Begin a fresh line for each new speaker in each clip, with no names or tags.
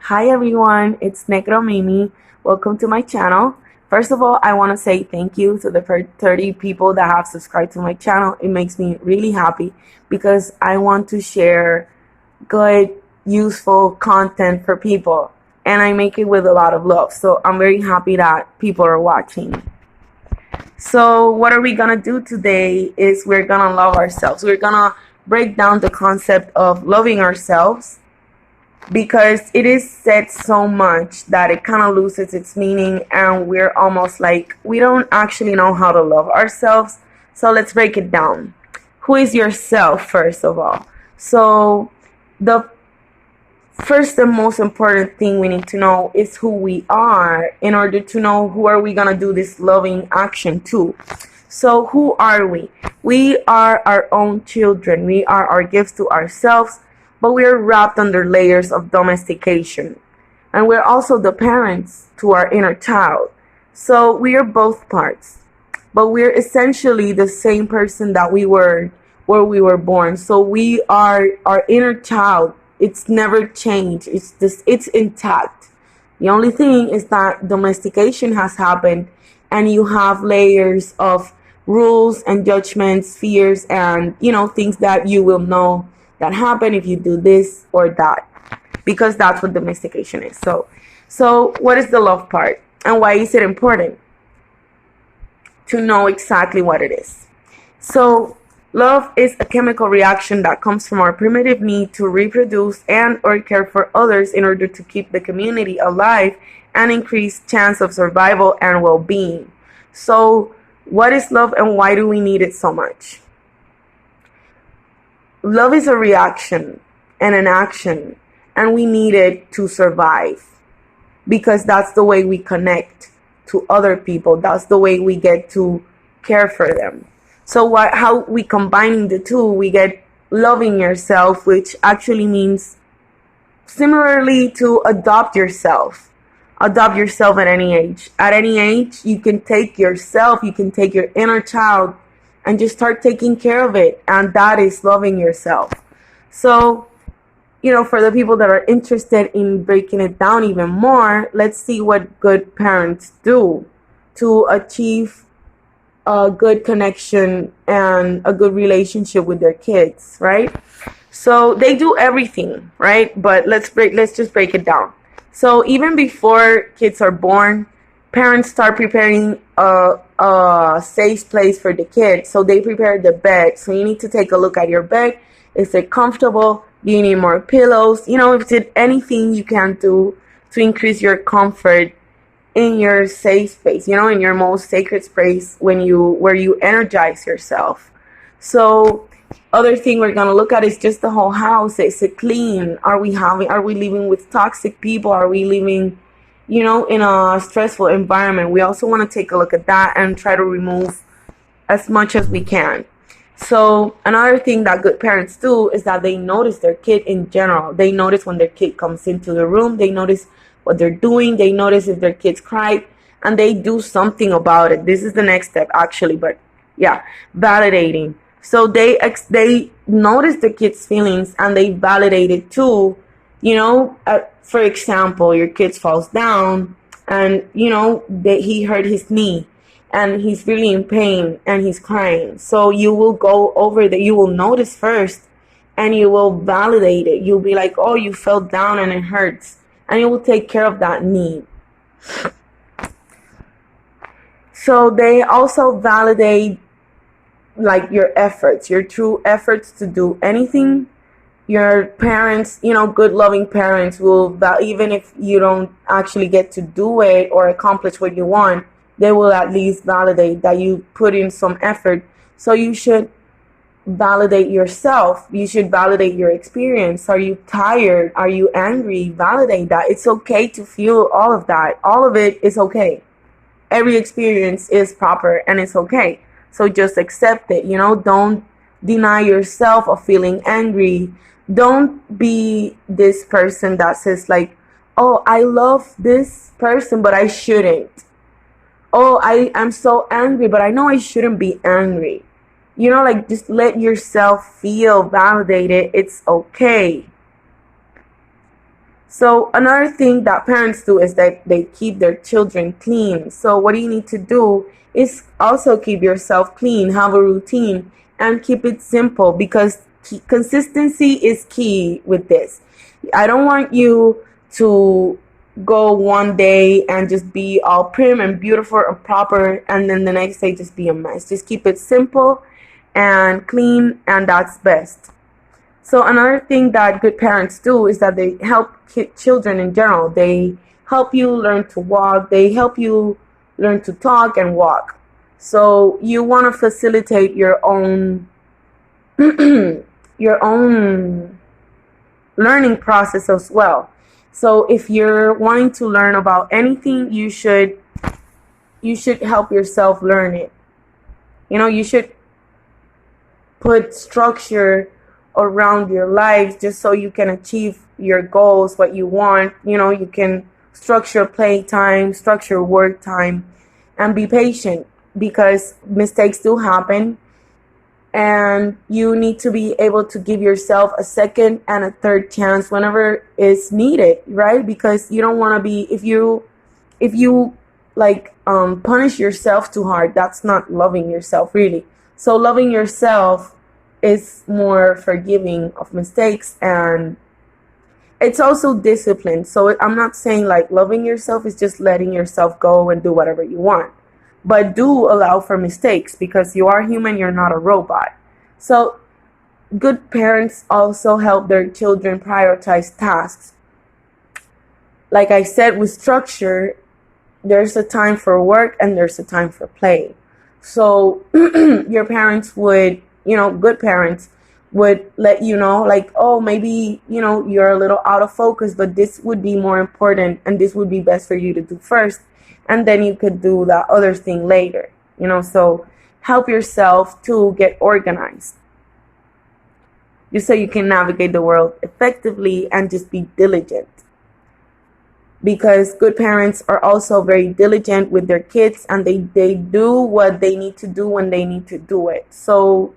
Hi everyone, it's Negro Mimi. Welcome to my channel. First of all, I want to say thank you to the 30 people that have subscribed to my channel. It makes me really happy because I want to share good, useful content for people, and I make it with a lot of love. So I'm very happy that people are watching. So what are we gonna do today is we're gonna love ourselves. We're gonna break down the concept of loving ourselves because it is said so much that it kind of loses its meaning, and we're almost like we don't actually know how to love ourselves. So let's break it down. Who is yourself, first of all? So the first and most important thing we need to know is who we are in order to know who are we going to do this loving action to. So who are we? We are our own children. We are our gifts to ourselves, but we are wrapped under layers of domestication. And we're also the parents to our inner child. So we are both parts, but we're essentially the same person that we were where we were born. So we are our inner child. It's never changed. It's intact. The only thing is that domestication has happened, and you have layers of rules and judgments, fears, and things that you will know that happen if you do this or that, because that's what domestication is. So what is the love part, and why is it important to know exactly what it is? So love is a chemical reaction that comes from our primitive need to reproduce and or care for others in order to keep the community alive and increase chance of survival and well-being. So what is love, and why do we need it so much? Love is a reaction and an action, and we need it to survive because that's the way we connect to other people. That's the way we get to care for them. So how we combining the two, we get loving yourself, which actually means similarly to adopt yourself. Adopt yourself at any age. At any age, you can take yourself, you can take your inner child and just start taking care of it. And that is loving yourself. So, for the people that are interested in breaking it down even more, let's see what good parents do to achieve a good connection and a good relationship with their kids, right? So they do everything, right? But let's just break it down. So even before kids are born, parents start preparing a safe place for the kids. So they prepare the bed. So you need to take a look at your bed. Is it comfortable? Do you need more pillows? If it's anything you can do to increase your comfort in your safe space, in your most sacred space where you energize yourself. So other thing we're going to look at is just the whole house. Is it clean? Are we living with toxic people? Are we living, in a stressful environment? We also want to take a look at that and try to remove as much as we can. So another thing that good parents do is that they notice their kid in general. They notice when their kid comes into the room. They notice what they're doing. They notice if their kids cry, and they do something about it. This is the next step, actually, but yeah, validating. So they notice the kids' feelings and they validate it too. For example, your kid falls down and he hurt his knee and he's really in pain and he's crying. So you will go over that. You will notice first, and you will validate it. You'll be like, oh, you fell down and it hurts. And you will take care of that need. So they also validate like your efforts, your true efforts to do anything. Your parents, good loving parents will, even if you don't actually get to do it or accomplish what you want, they will at least validate that you put in some effort. So you should validate yourself. You should validate your experience. Are you tired? Are you angry? Validate that. It's okay to feel all of that. All of it is okay. Every experience is proper and it's okay. So just accept it. Don't deny yourself of feeling angry. Don't be this person that says like, oh, I love this person, but I shouldn't. Oh, I'm so angry, but I know I shouldn't be angry. Just let yourself feel validated. It's okay. So another thing that parents do is that they keep their children clean. So what you need to do is also keep yourself clean, have a routine, and keep it simple, because consistency is key with this. I don't want you to go one day and just be all prim and beautiful and proper, and then the next day just be a mess. Just keep it simple and clean, and that's best. So another thing that good parents do is that they help children in general. They help you learn to walk. They help you learn to talk and walk. So you want to facilitate your own your own learning process as well. So if you're wanting to learn about anything, you should help yourself learn it. You should put structure around your life just so you can achieve your goals, what you want. You can structure playtime, structure work time, and be patient, because mistakes do happen, and you need to be able to give yourself a second and a third chance whenever it's needed, right? Because you don't want to be, if you punish yourself too hard, that's not loving yourself really. So loving yourself is more forgiving of mistakes, and it's also discipline. So I'm not saying like loving yourself is just letting yourself go and do whatever you want, but do allow for mistakes, because you are human, you're not a robot. So good parents also help their children prioritize tasks. Like I said, with structure, there's a time for work and there's a time for play. So your parents would, good parents would let you know, like, oh, maybe, you're a little out of focus, but this would be more important and this would be best for you to do first. And then you could do that other thing later, so help yourself to get organized, just so you can navigate the world effectively and just be diligent. Because good parents are also very diligent with their kids, and they do what they need to do when they need to do it. So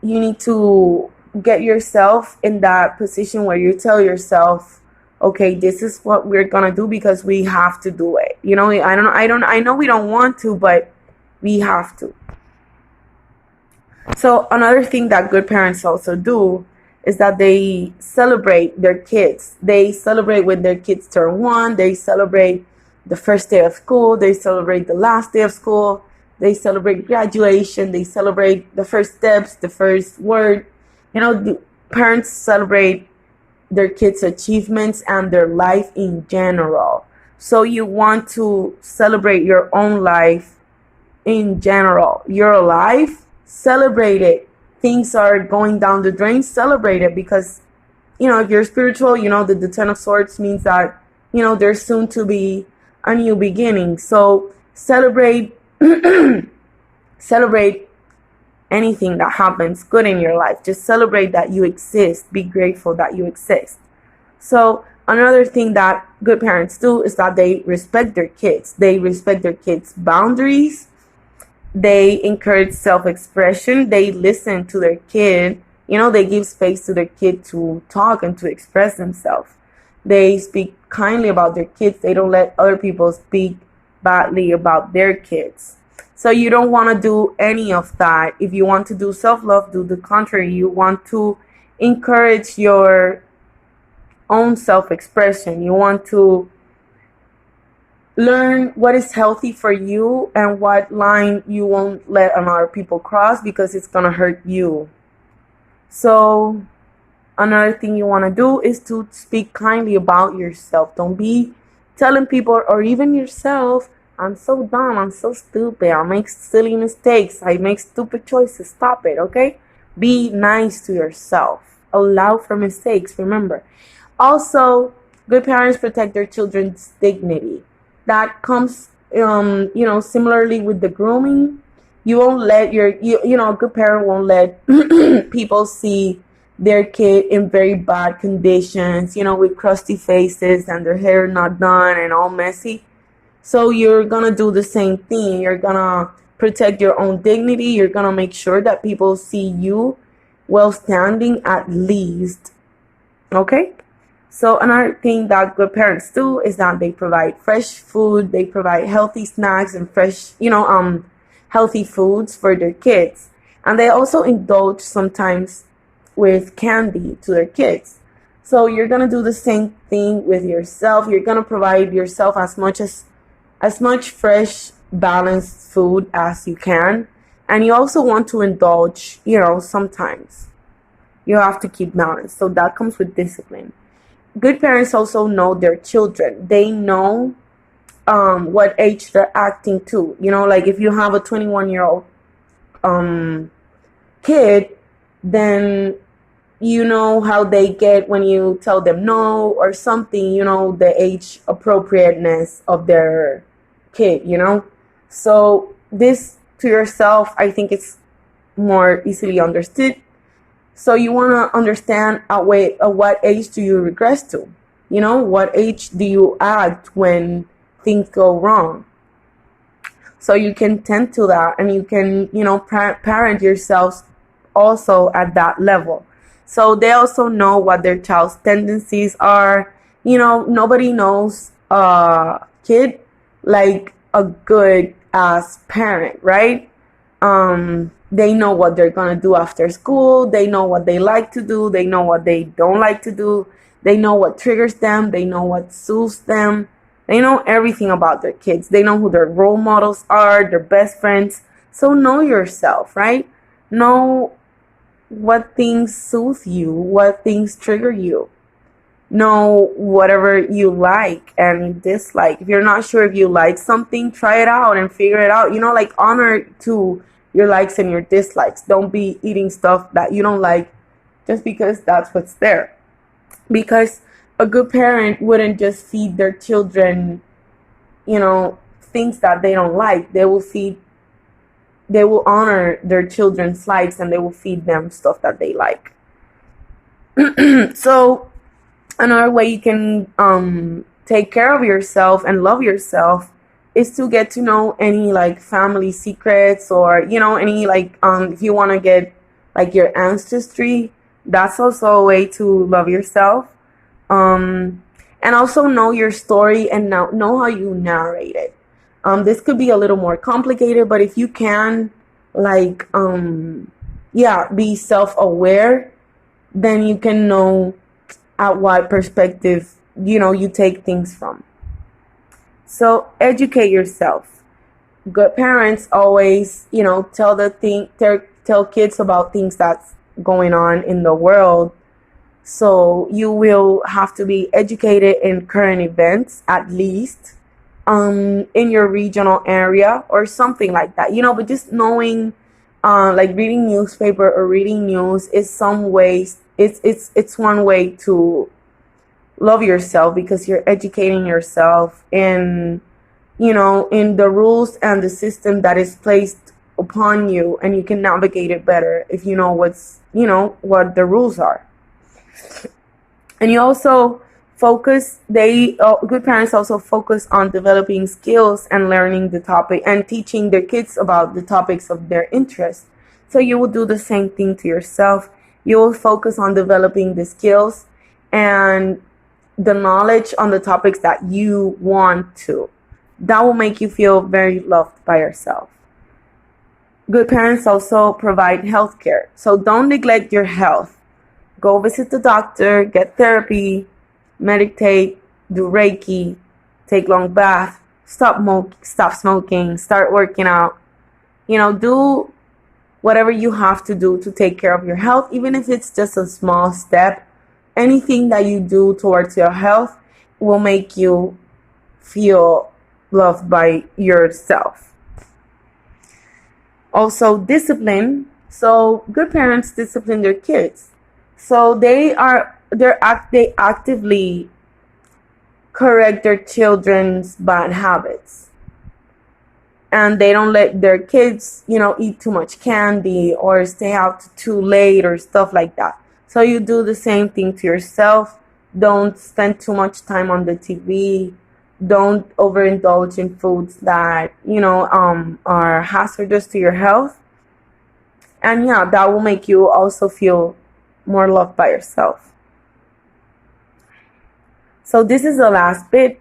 you need to get yourself in that position where you tell yourself, okay, this is what we're gonna do because we have to do it. I know we don't want to, but we have to. So another thing that good parents also do is that they celebrate their kids. They celebrate when their kids turn 1. They celebrate the first day of school. They celebrate the last day of school. They celebrate graduation. They celebrate the first steps, the first word. The parents celebrate their kids' achievements and their life in general. So you want to celebrate your own life in general. You're alive, celebrate it. Things are going down the drain, celebrate it, because if you're spiritual, that the Ten of Swords means that there's soon to be a new beginning. So celebrate celebrate anything that happens good in your life. Just celebrate that you exist. Be grateful that you exist. So another thing that good parents do is that they respect their kids. They respect their kids' boundaries. They encourage self-expression. They listen to their kid. They give space to their kid to talk and to express themselves. They speak kindly about their kids. They don't let other people speak badly about their kids. So you don't want to do any of that. If you want to do self-love, do the contrary. You want to encourage your own self-expression. You want to learn what is healthy for you and what line you won't let other people cross, because it's going to hurt you. So another thing you want to do is to speak kindly about yourself. Don't be telling people, or even yourself, I'm so dumb, I'm so stupid, I make silly mistakes, I make stupid choices. Stop it, okay? Be nice to yourself. Allow for mistakes, remember. Also, good parents protect their children's dignity. That comes, similarly with the grooming. You won't let a good parent won't let people see their kid in very bad conditions, with crusty faces and their hair not done and all messy. So you're going to do the same thing. You're going to protect your own dignity. You're going to make sure that people see you well standing at least. Okay? So another thing that good parents do is that they provide fresh food, they provide healthy snacks and fresh, healthy foods for their kids. And they also indulge sometimes with candy to their kids. So you're going to do the same thing with yourself. You're going to provide yourself as much fresh, balanced food as you can. And you also want to indulge, sometimes. You have to keep balance. So that comes with discipline. Good parents also know their children. They know what age they're acting to. Like if you have a 21-year-old kid, then you know how they get when you tell them no or something, the age appropriateness of their kid, So this to yourself, I think it's more easily understood. So you want to understand at what age do you regress to? What age do you act when things go wrong? So you can tend to that, and you can, parent yourselves also at that level. So they also know what their child's tendencies are. Nobody knows a kid like a good as parent, right? They know what they're going to do after school. They know what they like to do. They know what they don't like to do. They know what triggers them. They know what soothes them. They know everything about their kids. They know who their role models are, their best friends. So know yourself, right? Know what things soothe you, what things trigger you. Know whatever you like and dislike. If you're not sure if you like something, try it out and figure it out. Like honor to your likes and your dislikes. Don't be eating stuff that you don't like just because that's what's there. Because a good parent wouldn't just feed their children, things that they don't like. They will honor their children's likes, and they will feed them stuff that they like. So another way you can take care of yourself and love yourself is to get to know any like family secrets, or any like if you want to get like your ancestry, that's also a way to love yourself. And also know your story and know how you narrate it. This could be a little more complicated, but if you can be self-aware, then you can know at what perspective you take things from. So educate yourself. Good parents always tell kids about things that's going on in the world. So you will have to be educated in current events, at least in your regional area or something like that. But just knowing, like reading newspaper or reading news is some ways. It's one way to love yourself, because you're educating yourself in the rules and the system that is placed upon you, and you can navigate it better if you know what the rules are. And you also good parents also focus on developing skills and learning the topic and teaching their kids about the topics of their interest. So you will do the same thing to yourself. You will focus on developing the skills and the knowledge on the topics that you want to. That will make you feel very loved by yourself. Good parents also provide health care. So don't neglect your health. Go visit the doctor, get therapy, meditate, do Reiki, take long baths, stop smoking, start working out. Do whatever you have to do to take care of your health, even if it's just a small step. Anything that you do towards your health will make you feel loved by yourself. Also, discipline. So good parents discipline their kids. So they actively correct their children's bad habits. And they don't let their kids, eat too much candy or stay out too late or stuff like that. So you do the same thing to yourself. Don't spend too much time on the TV. Don't overindulge in foods that, are hazardous to your health. And that will make you also feel more loved by yourself. So this is the last bit,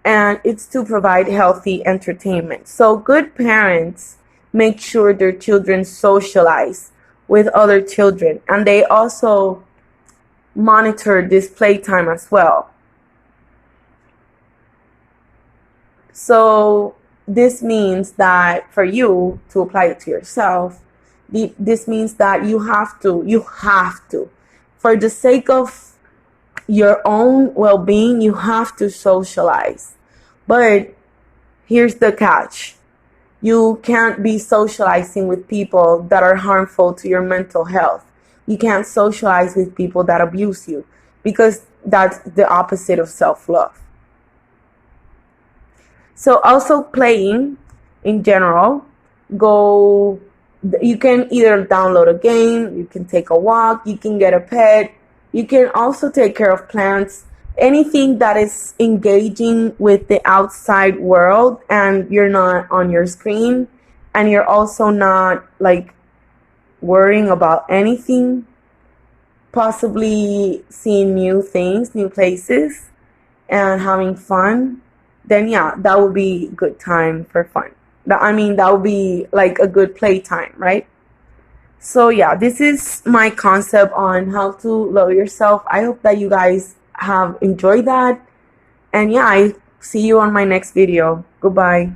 and it's to provide healthy entertainment. So good parents make sure their children socialize with other children, and they also monitor this playtime as well. So this means that for you to apply it to yourself, this means that you have to, for the sake of your own well-being, you have to socialize. But here's the catch. You can't be socializing with people that are harmful to your mental health. You can't socialize with people that abuse you, because that's the opposite of self-love. So also playing in general, you can either download a game, you can take a walk, you can get a pet, you can also take care of plants, anything that is engaging with the outside world, and you're not on your screen, and you're also not like worrying about anything, possibly seeing new things, new places, and having fun, then yeah, that would be good time for fun. That would be like a good playtime, right? So yeah, this is my concept on how to love yourself. I hope that you guys have enjoyed that. And yeah, I see you on my next video. Goodbye.